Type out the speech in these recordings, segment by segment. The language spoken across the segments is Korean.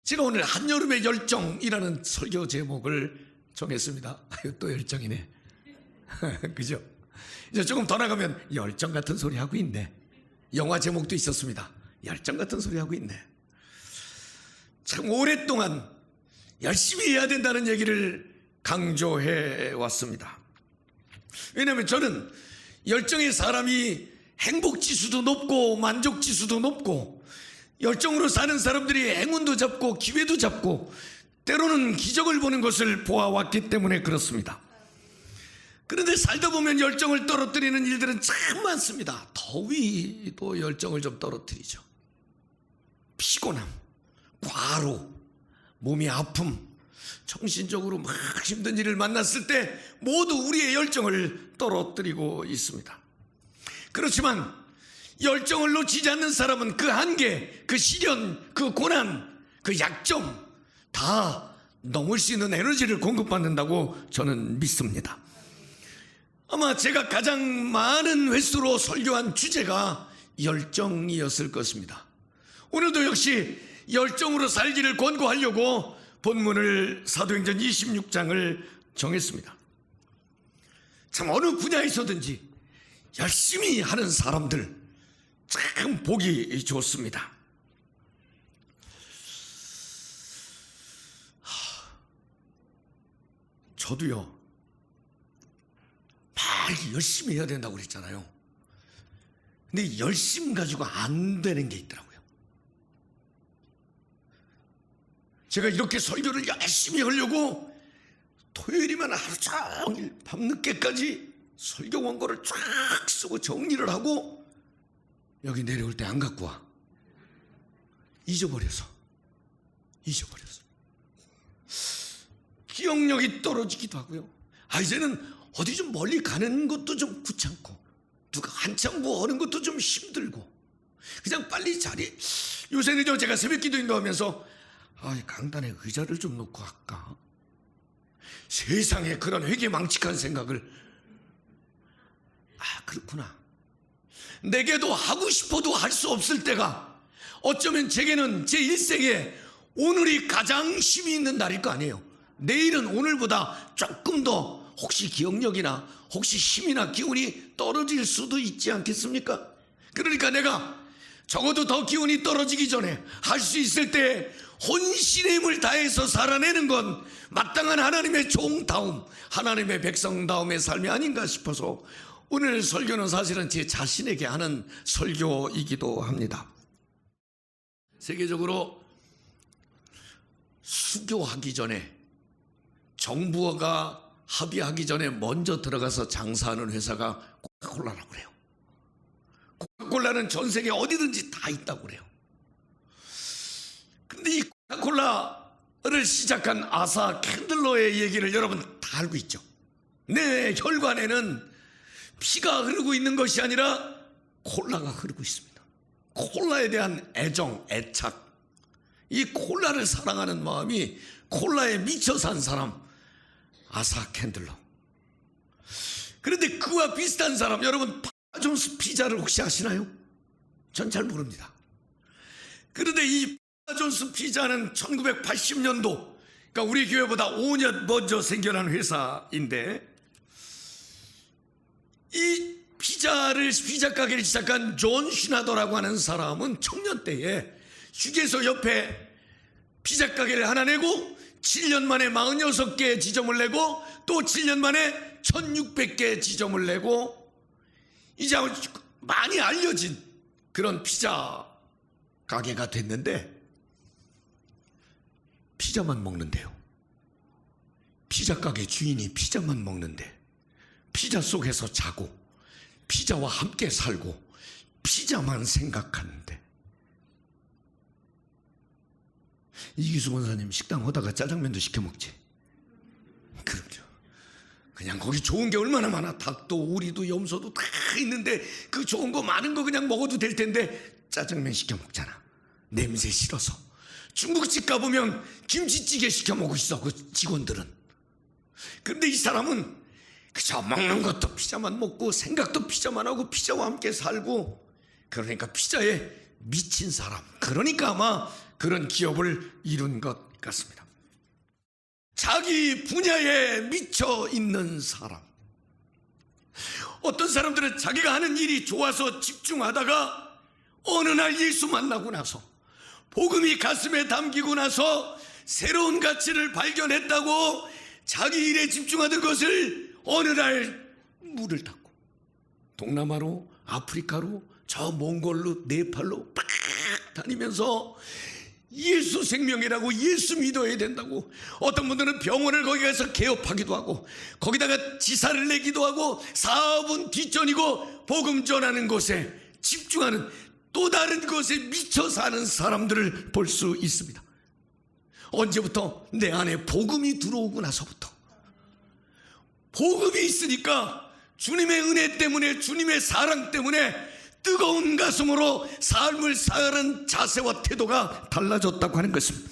제가 오늘 한여름의 열정이라는 설교 제목을 정했습니다. 아유, 또 열정이네. 그죠? 이제 조금 더 나가면 열정 같은 소리 하고 있네. 영화 제목도 있었습니다. 열정 같은 소리 하고 있네. 참 오랫동안 열심히 해야 된다는 얘기를 강조해 왔습니다. 왜냐하면 저는 열정의 사람이 행복지수도 높고 만족지수도 높고 열정으로 사는 사람들이 행운도 잡고 기회도 잡고 때로는 기적을 보는 것을 보아왔기 때문에 그렇습니다. 그런데 살다 보면 열정을 떨어뜨리는 일들은 참 많습니다. 더위도 열정을 좀 떨어뜨리죠. 피곤함, 과로, 몸이 아픔, 정신적으로 막 힘든 일을 만났을 때 모두 우리의 열정을 떨어뜨리고 있습니다. 그렇지만 열정을 놓치지 않는 사람은 그 한계, 그 시련, 그 고난, 그 약점 다 넘을 수 있는 에너지를 공급받는다고 저는 믿습니다. 아마 제가 가장 많은 횟수로 설교한 주제가 열정이었을 것입니다. 오늘도 역시 열정으로 살기를 권고하려고 본문을 사도행전 26장을 정했습니다. 참 어느 분야에서든지 열심히 하는 사람들 참 보기 좋습니다. 저도요, 막 열심히 해야 된다고 그랬잖아요. 근데 열심 가지고 안 되는 게 있더라고요. 제가 이렇게 설교를 열심히 하려고 토요일이면 하루 종일 밤늦게까지 설교 원고를 쫙 쓰고 정리를 하고 여기 내려올 때 안 갖고 와. 잊어버려서. 기억력이 떨어지기도 하고요. 이제는 어디 좀 멀리 가는 것도 좀 귀찮고 누가 한참 뭐 하는 것도 좀 힘들고 그냥 빨리 요새는 제가 새벽 기도 인도하면서 강단에 의자를 좀 놓고 할까? 세상에 그런 회개망측한 생각을 그렇구나. 내게도 하고 싶어도 할 수 없을 때가 어쩌면 제게는 제 일생에 오늘이 가장 힘이 있는 날일 거 아니에요. 내일은 오늘보다 조금 더 혹시 기억력이나 혹시 힘이나 기운이 떨어질 수도 있지 않겠습니까? 그러니까 내가 적어도 더 기운이 떨어지기 전에 할 수 있을 때 혼신의 힘을 다해서 살아내는 건 마땅한 하나님의 종다움, 하나님의 백성다움의 삶이 아닌가 싶어서 오늘 설교는 사실은 제 자신에게 하는 설교이기도 합니다. 세계적으로 수교하기 전에 정부가 합의하기 전에 먼저 들어가서 장사하는 회사가 코카콜라라고 그래요. 코카콜라는 전 세계 어디든지 다 있다고 그래요. 근데 이 코카콜라를 시작한 아사 캔들러의 얘기를 여러분 다 알고 있죠. 내 혈관에는 피가 흐르고 있는 것이 아니라 콜라가 흐르고 있습니다. 콜라에 대한 애정, 애착, 이 콜라를 사랑하는 마음이 콜라에 미쳐 산 사람, 아사 캔들러. 그런데 그와 비슷한 사람, 여러분 파존스 피자를 혹시 아시나요? 전 잘 모릅니다. 그런데 이 파존스 피자는 1980년도, 그러니까 우리 교회보다 5년 먼저 생겨난 회사인데, 이 피자 가게를 시작한 존 슈나더라고 하는 사람은 청년 때에 휴게소 옆에 피자 가게를 하나 내고 7년 만에 46개 지점을 내고 또 7년 만에 1600개 지점을 내고 이제 많이 알려진 그런 피자 가게가 됐는데 피자만 먹는데요. 피자 가게 주인이 피자만 먹는데 피자 속에서 자고 피자와 함께 살고 피자만 생각하는데 이기수 권사님 식당 하다가 짜장면도 시켜 먹지? 그럼요. 그냥 거기 좋은 게 얼마나 많아. 닭도 오리도 염소도 다 있는데 그 좋은 거 많은 거 그냥 먹어도 될 텐데 짜장면 시켜 먹잖아. 냄새 싫어서. 중국집 가보면 김치찌개 시켜 먹고 있어, 그 직원들은. 그런데 이 사람은 그저 먹는 것도 피자만 먹고 생각도 피자만 하고 피자와 함께 살고, 그러니까 피자에 미친 사람. 그러니까 아마 그런 기업을 이룬 것 같습니다. 자기 분야에 미쳐 있는 사람. 어떤 사람들은 자기가 하는 일이 좋아서 집중하다가 어느 날 예수 만나고 나서 복음이 가슴에 담기고 나서 새로운 가치를 발견했다고 자기 일에 집중하던 것을 어느 날 물을 탔고 동남아로, 아프리카로, 저 몽골로, 네팔로 팍 다니면서 예수 생명이라고 예수 믿어야 된다고, 어떤 분들은 병원을 거기 가서 개업하기도 하고 거기다가 지사를 내기도 하고 사업은 뒷전이고 복음 전하는 것에 집중하는 또 다른 것에 미쳐 사는 사람들을 볼 수 있습니다. 언제부터? 내 안에 복음이 들어오고 나서부터. 복음이 있으니까 주님의 은혜 때문에, 주님의 사랑 때문에 뜨거운 가슴으로 삶을 사는 자세와 태도가 달라졌다고 하는 것입니다.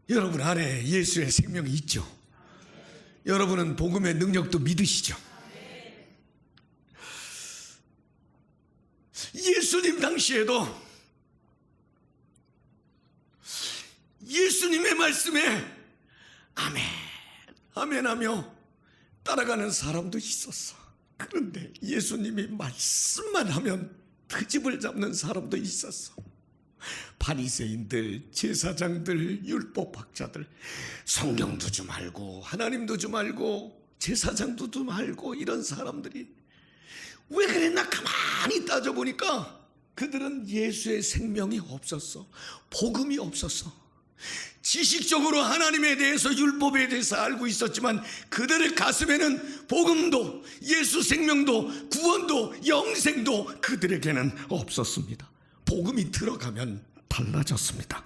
여러분 안에 예수의 생명이 있죠. 여러분은 복음의 능력도 믿으시죠. 예수님 당시에도 예수님의 말씀에 아멘 아멘 하며 따라가는 사람도 있었어. 그런데 예수님이 말씀만 하면 트집을 잡는 사람도 있었어. 바리새인들, 제사장들, 율법학자들, 성경도 좀 알고 하나님도 좀 알고 제사장도 좀 알고 이런 사람들이 왜 그랬나 가만히 따져보니까 그들은 예수의 생명이 없었어. 복음이 없었어. 지식적으로 하나님에 대해서, 율법에 대해서 알고 있었지만 그들의 가슴에는 복음도, 예수 생명도, 구원도, 영생도 그들에게는 없었습니다. 복음이 들어가면 달라졌습니다.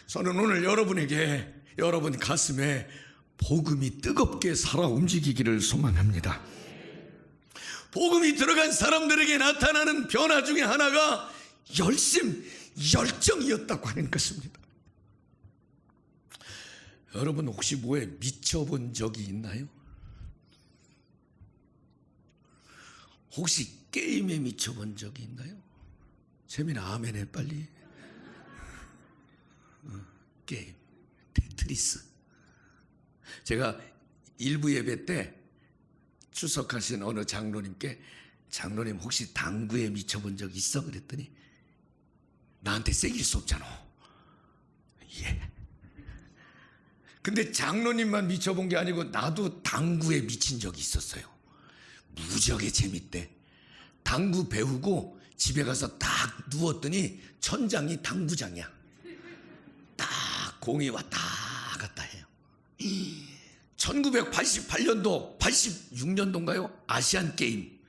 저는 오늘 여러분에게 여러분 가슴에 복음이 뜨겁게 살아 움직이기를 소망합니다. 복음이 들어간 사람들에게 나타나는 변화 중에 하나가 열정이었다고 하는 것입니다. 여러분 혹시 뭐에 미쳐본 적이 있나요? 혹시 게임에 미쳐본 적이 있나요? 재민아 아멘해 빨리. 게임, 테트리스. 제가 일부 예배 때 출석하신 어느 장로님께 장로님 혹시 당구에 미쳐본 적 있어? 그랬더니 나한테 새길 수 없잖아. 예. 근데 장로님만 미쳐본 게 아니고 나도 당구에 미친 적이 있었어요. 무지하게 재밌대. 당구 배우고 집에 가서 딱 누웠더니 천장이 당구장이야. 딱 공이 왔다 갔다 해요. 1988년도 86년도인가요? 아시안 게임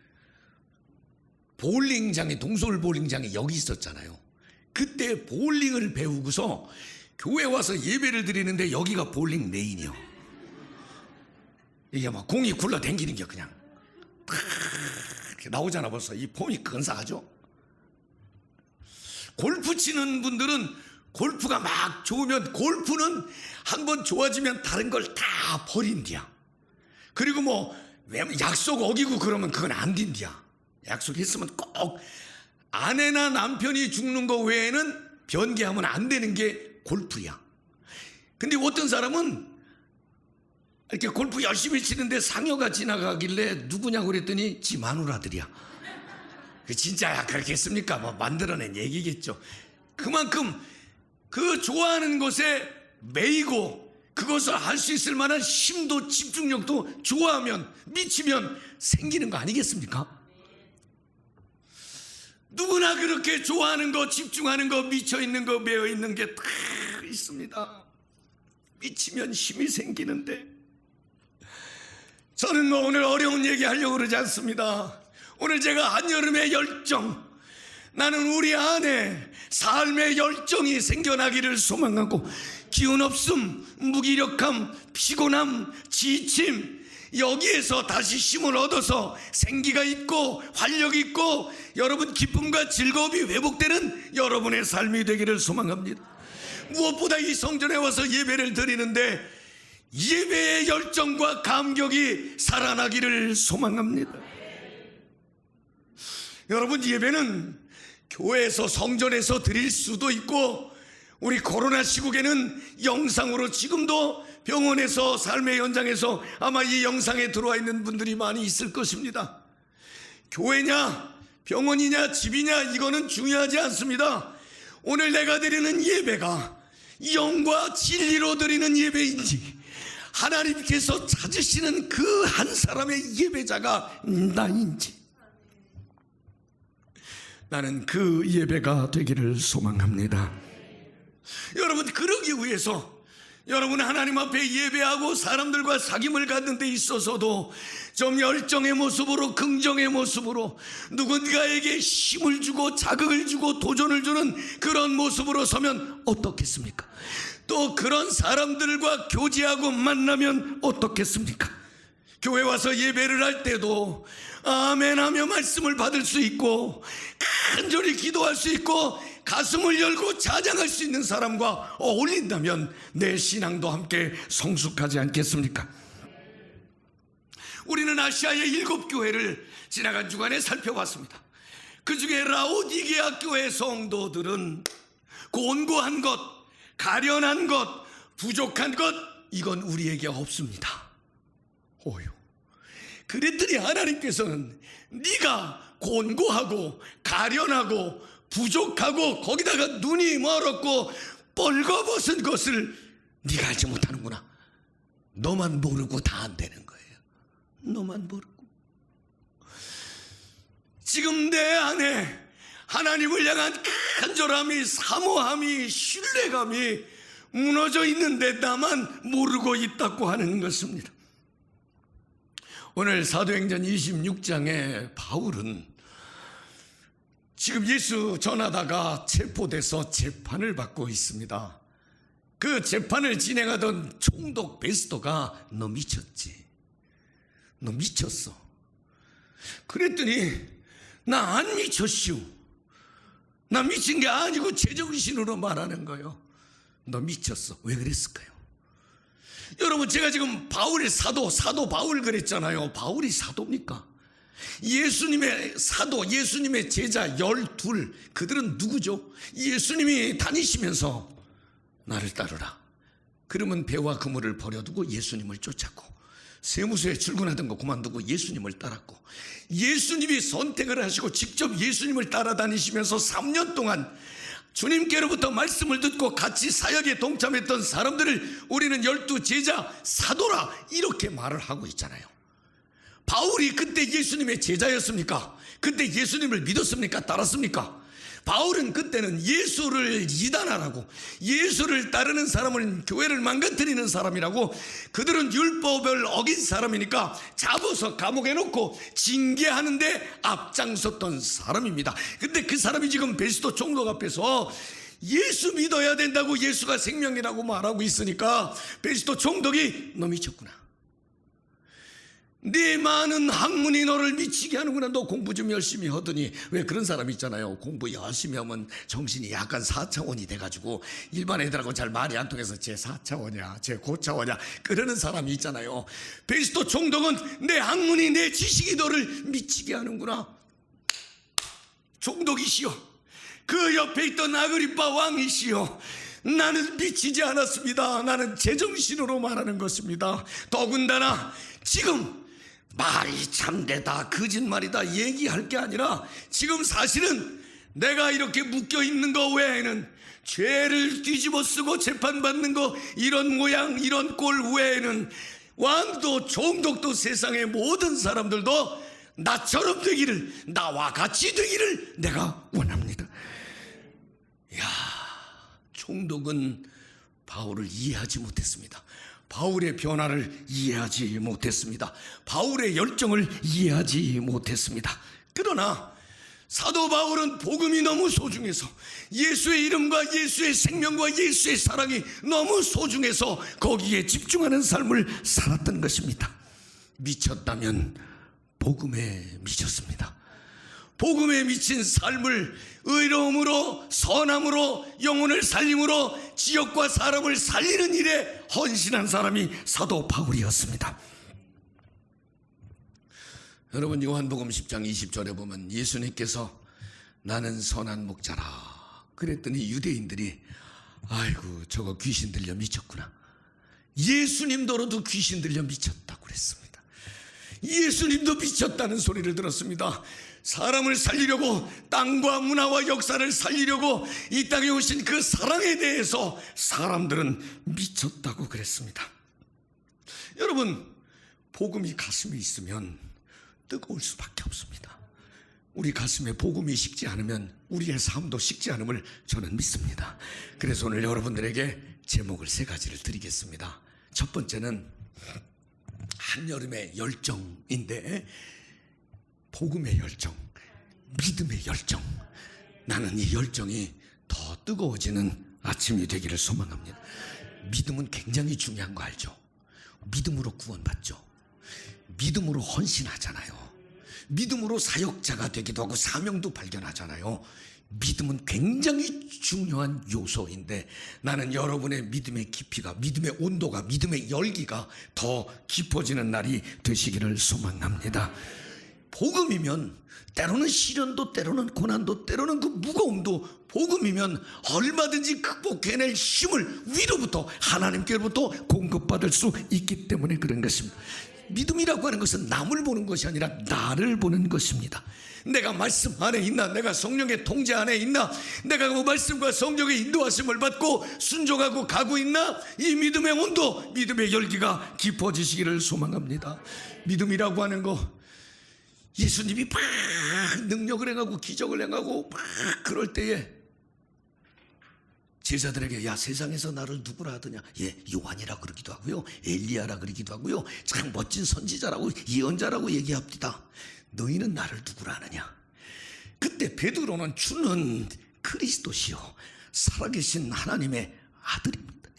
보울링장이, 동서울 보울링장이 여기 있었잖아요. 그때 보울링을 배우고서 교회 와서 예배를 드리는데 여기가 보울링 레인이요. 이게 막 공이 굴러댕기는 게 그냥 이렇게 나오잖아. 벌써 이 폼이 근사하죠. 골프 치는 분들은 골프가 막 좋으면, 골프는 한번 좋아지면 다른 걸 다 버린디야. 그리고 뭐 약속 어기고 그러면 그건 안 된디야. 약속했으면 꼭 아내나 남편이 죽는 거 외에는 변개하면 안 되는 게 골프야. 근데 어떤 사람은 이렇게 골프 열심히 치는데 상여가 지나가길래 누구냐고 그랬더니 지 마누라들이야. 그 진짜야 그렇겠습니까? 뭐 만들어낸 얘기겠죠. 그만큼 그 좋아하는 것에 매이고 그것을 할 수 있을 만한 힘도 집중력도 좋아하면, 미치면 생기는 거 아니겠습니까? 누구나 그렇게 좋아하는 거, 집중하는 거, 미쳐있는 거, 매어있는 게 다 있습니다. 미치면 힘이 생기는데, 저는 뭐 오늘 어려운 얘기 하려고 그러지 않습니다. 오늘 제가 한여름의 열정, 나는 우리 안에 삶의 열정이 생겨나기를 소망하고, 기운 없음, 무기력함, 피곤함, 지침, 여기에서 다시 힘을 얻어서 생기가 있고 활력 있고 여러분 기쁨과 즐거움이 회복되는 여러분의 삶이 되기를 소망합니다. 무엇보다 이 성전에 와서 예배를 드리는데 예배의 열정과 감격이 살아나기를 소망합니다. 여러분, 예배는 교회에서 성전에서 드릴 수도 있고, 우리 코로나 시국에는 영상으로 지금도 병원에서 삶의 현장에서 아마 이 영상에 들어와 있는 분들이 많이 있을 것입니다. 교회냐 병원이냐 집이냐 이거는 중요하지 않습니다. 오늘 내가 드리는 예배가 영과 진리로 드리는 예배인지, 하나님께서 찾으시는 그 한 사람의 예배자가 나인지, 나는 그 예배가 되기를 소망합니다. 여러분, 그러기 위해서 여러분 하나님 앞에 예배하고 사람들과 사귐을 갖는 데 있어서도 좀 열정의 모습으로, 긍정의 모습으로, 누군가에게 힘을 주고 자극을 주고 도전을 주는 그런 모습으로 서면 어떻겠습니까? 또 그런 사람들과 교제하고 만나면 어떻겠습니까? 교회 와서 예배를 할 때도 아멘 하며 말씀을 받을 수 있고, 간절히 기도할 수 있고, 가슴을 열고 자장할 수 있는 사람과 어울린다면 내 신앙도 함께 성숙하지 않겠습니까? 우리는 아시아의 7교회를 지나간 주간에 살펴봤습니다. 그 중에 라오디게아 교회 성도들은 곤고한 것, 가련한 것, 부족한 것, 이건 우리에게 없습니다. 오유. 그랬더니 하나님께서는 네가 곤고하고 가련하고 부족하고 거기다가 눈이 멀었고 뻘거벗은 것을 네가 알지 못하는구나. 너만 모르고 다 안 되는 거예요. 너만 모르고. 지금 내 안에 하나님을 향한 간절함이, 사모함이, 신뢰감이 무너져 있는데 나만 모르고 있다고 하는 것입니다. 오늘 사도행전 26장에 바울은 지금 예수 전하다가 체포돼서 재판을 받고 있습니다. 그 재판을 진행하던 총독 베스토가 너 미쳤지? 너 미쳤어? 그랬더니 나 안 미쳤슈. 나 미친 게 아니고 제정신으로 말하는 거예요. 너 미쳤어. 왜 그랬을까요? 여러분, 제가 지금 바울의 사도 바울 그랬잖아요. 바울이 사도입니까? 예수님의 사도, 예수님의 제자 12, 그들은 누구죠? 예수님이 다니시면서 나를 따르라. 그러면 배와 그물을 버려두고 예수님을 쫓았고, 세무서에 출근하던 거 그만두고 예수님을 따랐고, 예수님이 선택을 하시고 직접 예수님을 따라다니시면서 3년 동안 주님께로부터 말씀을 듣고 같이 사역에 동참했던 사람들을 우리는 12 제자 사도라 이렇게 말을 하고 있잖아요. 바울이 그때 예수님의 제자였습니까? 그때 예수님을 믿었습니까? 따랐습니까? 바울은 그때는 예수를 이단하라고, 예수를 따르는 사람은 교회를 망가뜨리는 사람이라고, 그들은 율법을 어긴 사람이니까 잡아서 감옥에 놓고 징계하는데 앞장섰던 사람입니다. 근데 그 사람이 지금 베스토 총독 앞에서 예수 믿어야 된다고, 예수가 생명이라고 말하고 있으니까 베스토 총독이 너 미쳤구나. 네 많은 학문이 너를 미치게 하는구나. 너 공부 좀 열심히 하더니, 왜 그런 사람 있잖아요. 공부 열심히 하면 정신이 약간 4차원이 돼가지고 일반 애들하고 잘 말이 안 통해서 제 4차원이야 제 9차원이야 그러는 사람이 있잖아요. 베스토 총독은 내 학문이, 내 지식이 너를 미치게 하는구나. 총독이시여, 그 옆에 있던 아그리빠 왕이시여, 나는 미치지 않았습니다. 나는 제정신으로 말하는 것입니다. 더군다나 지금 말이 참되다, 거짓말이다 얘기할 게 아니라 지금 사실은 내가 이렇게 묶여 있는 거 외에는, 죄를 뒤집어 쓰고 재판받는 거 이런 모양 이런 꼴 외에는, 왕도 총독도 세상의 모든 사람들도 나처럼 되기를, 나와 같이 되기를 내가 원합니다. 이야, 총독은 바울을 이해하지 못했습니다. 바울의 변화를 이해하지 못했습니다. 바울의 열정을 이해하지 못했습니다. 그러나 사도 바울은 복음이 너무 소중해서, 예수의 이름과 예수의 생명과 예수의 사랑이 너무 소중해서 거기에 집중하는 삶을 살았던 것입니다. 미쳤다면 복음에 미쳤습니다. 복음에 미친 삶을 의로움으로, 선함으로, 영혼을 살림으로 지역과 사람을 살리는 일에 헌신한 사람이 사도 바울이었습니다. 여러분, 요한복음 10장 20절에 보면 예수님께서 나는 선한 목자라. 그랬더니 유대인들이 아이고 저거 귀신 들려 미쳤구나. 예수님더러도 귀신 들려 미쳤다고 그랬습니다. 예수님도 미쳤다는 소리를 들었습니다. 사람을 살리려고, 땅과 문화와 역사를 살리려고 이 땅에 오신 그 사랑에 대해서 사람들은 미쳤다고 그랬습니다. 여러분, 복음이 가슴에 있으면 뜨거울 수밖에 없습니다. 우리 가슴에 복음이 식지 않으면 우리의 삶도 식지 않음을 저는 믿습니다. 그래서 오늘 여러분들에게 제목을 3가지를 드리겠습니다. 첫 번째는 한여름의 열정인데, 복음의 열정, 믿음의 열정. 나는 이 열정이 더 뜨거워지는 아침이 되기를 소망합니다. 믿음은 굉장히 중요한 거 알죠? 믿음으로 구원받죠. 믿음으로 헌신하잖아요. 믿음으로 사역자가 되기도 하고 사명도 발견하잖아요. 믿음은 굉장히 중요한 요소인데, 나는 여러분의 믿음의 깊이가, 믿음의 온도가, 믿음의 열기가 더 깊어지는 날이 되시기를 소망합니다. 복음이면 때로는 시련도, 때로는 고난도, 때로는 그 무거움도 복음이면 얼마든지 극복해낼 힘을 위로부터, 하나님께로부터 공급받을 수 있기 때문에 그런 것입니다. 믿음이라고 하는 것은 남을 보는 것이 아니라 나를 보는 것입니다. 내가 말씀 안에 있나, 내가 성령의 통제 안에 있나, 내가 그 말씀과 성령의 인도하심을 받고 순종하고 가고 있나, 이 믿음의 온도, 믿음의 열기가 깊어지시기를 소망합니다. 믿음이라고 하는 거, 예수님이 막 능력을 행하고 기적을 행하고 막 그럴 때에 제자들에게 야, 세상에서 나를 누구라 하더냐? 예, 요한이라 그러기도 하고요, 엘리야라 그러기도 하고요, 참 멋진 선지자라고, 예언자라고 얘기합니다. 너희는 나를 누구라 하느냐? 그때 베드로는 주는 그리스도시요 살아계신 하나님의 아들입니다.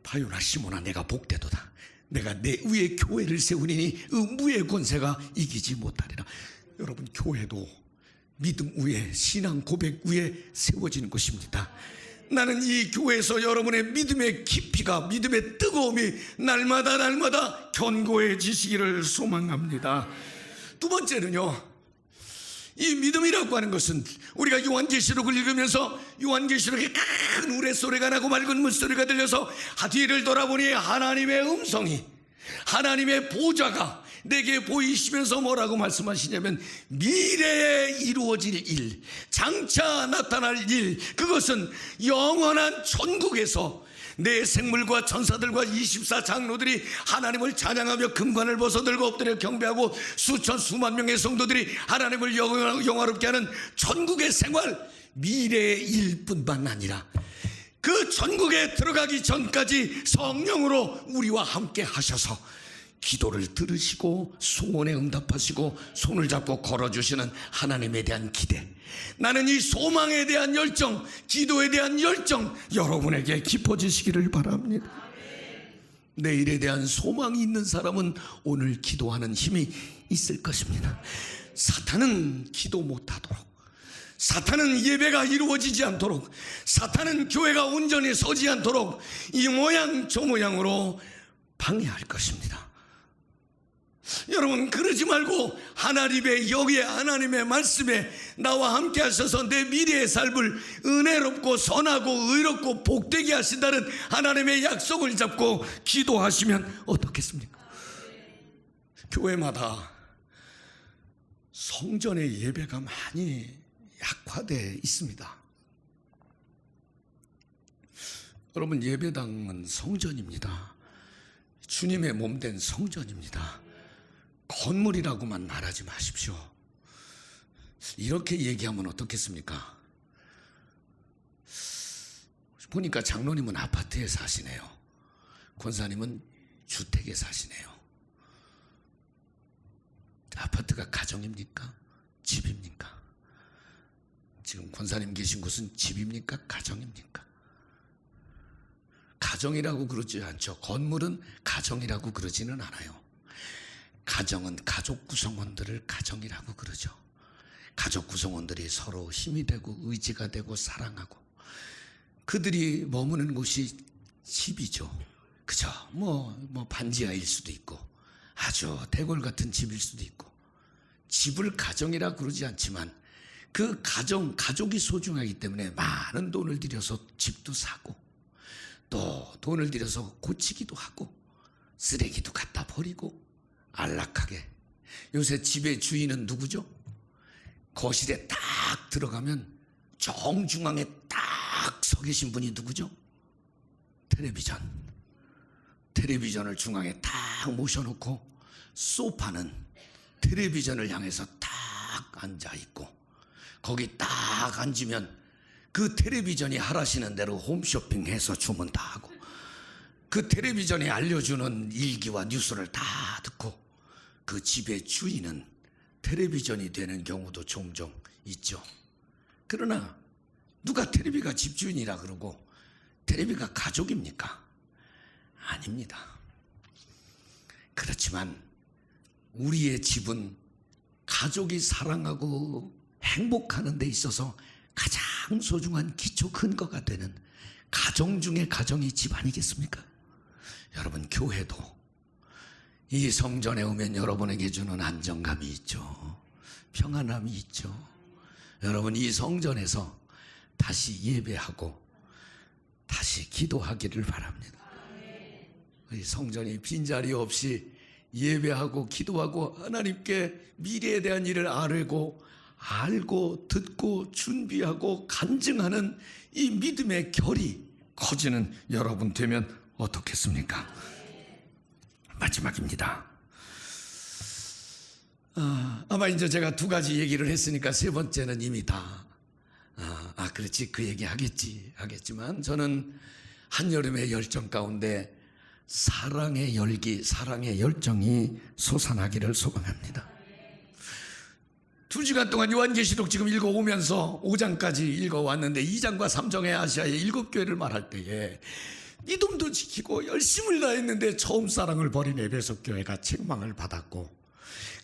바요나 시몬아, 내가 복되도다. 내가 내 위에 교회를 세우니 음부의 권세가 이기지 못하리라. 여러분, 교회도 믿음 위에, 신앙 고백 위에 세워지는 것입니다. 나는 이 교회에서 여러분의 믿음의 깊이가, 믿음의 뜨거움이 날마다 견고해지시기를 소망합니다. 두 번째는요, 이 믿음이라고 하는 것은 우리가 요한계시록을 읽으면서 요한계시록에 큰 우레소리가 나고 맑은 물소리가 들려서 뒤를 돌아보니 하나님의 음성이, 하나님의 보좌가 내게 보이시면서 뭐라고 말씀하시냐면, 미래에 이루어질 일, 장차 나타날 일, 그것은 영원한 천국에서 내 생물과 천사들과 24장로들이 하나님을 찬양하며 금관을 벗어들고 엎드려 경배하고 수천 수만 명의 성도들이 하나님을 영화롭게 하는 천국의 생활, 미래의 일뿐만 아니라 그 천국에 들어가기 전까지 성령으로 우리와 함께 하셔서 기도를 들으시고 소원에 응답하시고 손을 잡고 걸어주시는 하나님에 대한 기대, 나는 이 소망에 대한 열정, 기도에 대한 열정 여러분에게 깊어지시기를 바랍니다. 내일에 대한 소망이 있는 사람은 오늘 기도하는 힘이 있을 것입니다. 사탄은 기도 못하도록, 사탄은 예배가 이루어지지 않도록, 사탄은 교회가 온전히 서지 않도록 이 모양 저 모양으로 방해할 것입니다. 여러분, 그러지 말고 하나님의 영에, 하나님의 말씀에 나와 함께 하셔서 내 미래의 삶을 은혜롭고 선하고 의롭고 복되게 하신다는 하나님의 약속을 잡고 기도하시면 어떻겠습니까? 교회마다 성전의 예배가 많이 약화되어 있습니다. 여러분, 예배당은 성전입니다. 주님의 몸된 성전입니다. 건물이라고만 말하지 마십시오. 이렇게 얘기하면 어떻겠습니까? 보니까 장로님은 아파트에 사시네요. 권사님은 주택에 사시네요. 아파트가 가정입니까? 집입니까? 지금 권사님 계신 곳은 집입니까? 가정입니까? 가정이라고 그러지 않죠. 건물은 가정이라고 그러지는 않아요. 가정은 가족 구성원들을 가정이라고 그러죠. 가족 구성원들이 서로 힘이 되고 의지가 되고 사랑하고 그들이 머무는 곳이 집이죠. 그죠? 뭐 반지하일 수도 있고 아주 대궐 같은 집일 수도 있고, 집을 가정이라 그러지 않지만 그 가족이 소중하기 때문에 많은 돈을 들여서 집도 사고 또 돈을 들여서 고치기도 하고 쓰레기도 갖다 버리고 안락하게. 요새 집의 주인은 누구죠? 거실에 딱 들어가면 정중앙에 딱 서 계신 분이 누구죠? 텔레비전을 중앙에 딱 모셔놓고 소파는 텔레비전을 향해서 딱 앉아있고 거기 딱 앉으면 그 텔레비전이 하라시는 대로 홈쇼핑해서 주문 다 하고 그 텔레비전이 알려주는 일기와 뉴스를 다 듣고 그 집의 주인은 텔레비전이 되는 경우도 종종 있죠. 그러나 누가 텔레비가 집주인이라 그러고 텔레비가 가족입니까? 아닙니다. 그렇지만 우리의 집은 가족이 사랑하고 행복하는 데 있어서 가장 소중한 기초 근거가 되는 가정 중에 가정이 집 아니겠습니까? 여러분, 교회도 이 성전에 오면 여러분에게 주는 안정감이 있죠. 평안함이 있죠. 여러분, 이 성전에서 다시 예배하고 다시 기도하기를 바랍니다. 이 성전이 빈자리 없이 예배하고 기도하고 하나님께 미래에 대한 일을 알고 듣고 준비하고 간증하는 이 믿음의 결이 커지는 여러분 되면 어떻겠습니까? 마지막입니다. 아마 이제 제가 두 가지 얘기를 했으니까 세 번째는 이미 다 그렇지 그 얘기 하겠지만 저는 한여름의 열정 가운데 사랑의 열기, 사랑의 열정이 솟아나기를 소망합니다. 2시간 동안 요한계시록 지금 읽어오면서 5장까지 읽어왔는데 2장과 3장의 아시아의 7교회를 말할 때에 믿음도 지키고 열심을 다했는데 처음 사랑을 버린 에베소 교회가 책망을 받았고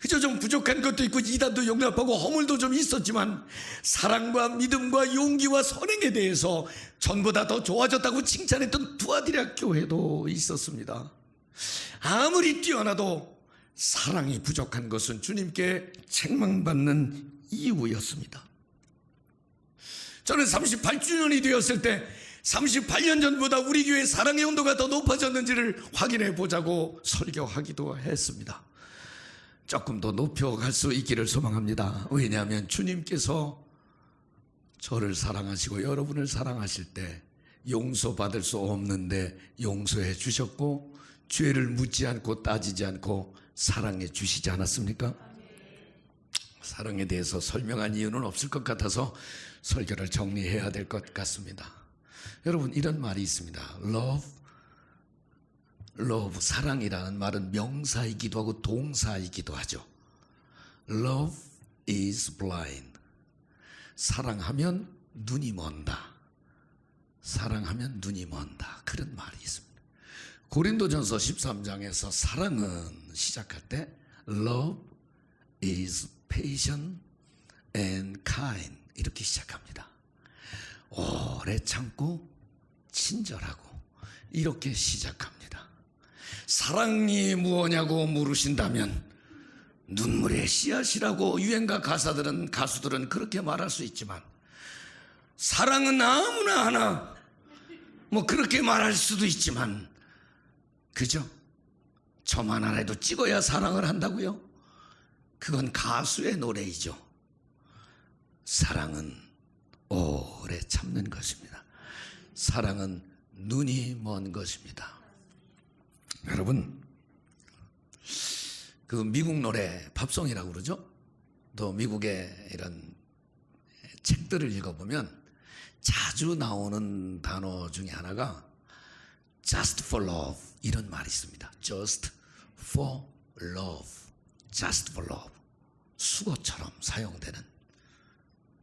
그저 좀 부족한 것도 있고 이단도 용납하고 허물도 좀 있었지만 사랑과 믿음과 용기와 선행에 대해서 전보다 더 좋아졌다고 칭찬했던 두아디라 교회도 있었습니다. 아무리 뛰어나도 사랑이 부족한 것은 주님께 책망받는 이유였습니다. 저는 38주년이 되었을 때 38년 전보다 우리 교회 사랑의 온도가 더 높아졌는지를 확인해 보자고 설교하기도 했습니다. 조금 더 높여갈 수 있기를 소망합니다. 왜냐하면 주님께서 저를 사랑하시고 여러분을 사랑하실 때 용서받을 수 없는데 용서해 주셨고 죄를 묻지 않고 따지지 않고 사랑해 주시지 않았습니까? 사랑에 대해서 설명한 이유는 없을 것 같아서 설교를 정리해야 될 것 같습니다. 여러분, 이런 말이 있습니다. love, 사랑이라는 말은 명사이기도 하고 동사이기도 하죠. Love is blind. 사랑하면 눈이 먼다. 사랑하면 눈이 먼다. 그런 말이 있습니다. 고린도전서 13장에서 사랑은 시작할 때 Love is patient and kind 이렇게 시작합니다. 오래 참고 친절하고 이렇게 시작합니다. 사랑이 무엇냐고 물으신다면 눈물의 씨앗이라고 유행가 가수들은 그렇게 말할 수 있지만 사랑은 아무나 하나 그렇게 말할 수도 있지만 그죠? 저만 하나도 찍어야 사랑을 한다고요? 그건 가수의 노래이죠. 사랑은 오래 참는 것입니다. 사랑은 눈이 먼 것입니다. 여러분, 그 미국 노래 팝송이라고 그러죠? 또 미국의 이런 책들을 읽어보면 자주 나오는 단어 중에 하나가 just for love 이런 말이 있습니다. just for love, just for love. 수거처럼 사용되는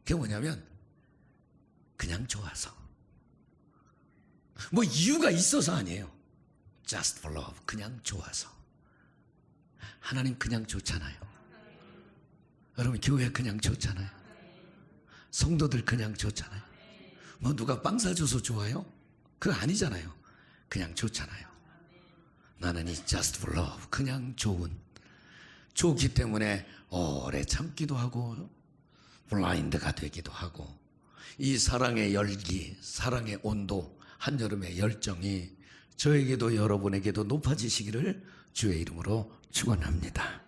그게 뭐냐면 그냥 좋아서 이유가 있어서 아니에요. just for love, 그냥 좋아서. 하나님 그냥 좋잖아요. 여러분, 교회 그냥 좋잖아요. 성도들 그냥 좋잖아요. 누가 빵 사줘서 좋아요? 그거 아니잖아요. 그냥 좋잖아요. 나는 이 just for love, 그냥 좋기 때문에 오래 참기도 하고 블라인드가 되기도 하고, 이 사랑의 열기, 사랑의 온도, 한여름의 열정이 저에게도 여러분에게도 높아지시기를 주의 이름으로 축원합니다.